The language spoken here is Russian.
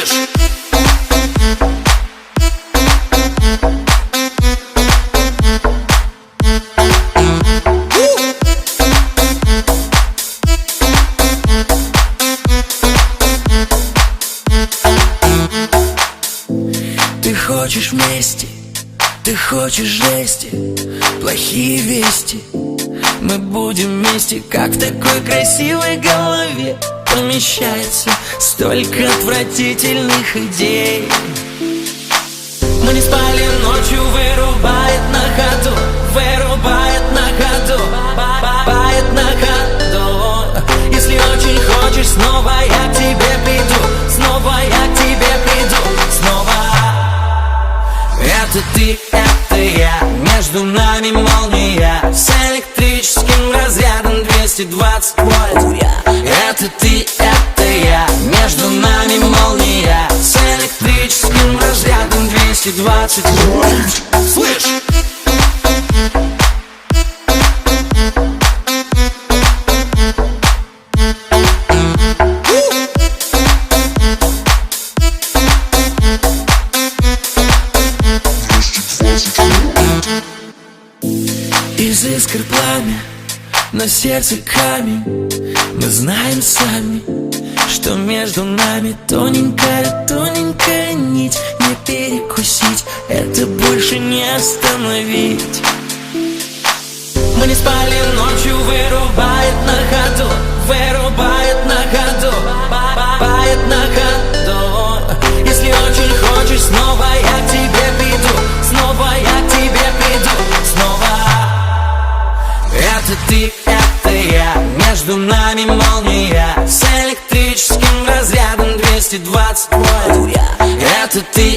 Слышь! Ты хочешь вместе, ты хочешь жести, плохие вести. Мы будем вместе, как в такой красивой голове помещается столько отвратительных идей. Мы не спали ночью, вырубает на ходу, вырубает на ходу, бает на ходу. Если очень хочешь, снова я к тебе приду, снова я к тебе приду, снова. Это ты, это я, между нами молния с электрическим разрядом 220 вольт. Это ты, это я, между нами молния с электрическим разрядом 220 вольт. Слышь! Из искр пламя, но сердце камень. Мы знаем сами, что между нами тоненькая, тоненькая нить. Не перекусить, это больше не остановить. Мы не спали ночью, вырубает на ходу, вырубает на ходу, бает на ходу. Если очень хочешь, снова я к тебе приду, снова я к тебе приду, снова. Это ты, это я, между нами молния с электрическим разрядом 220 вольт. Это ты,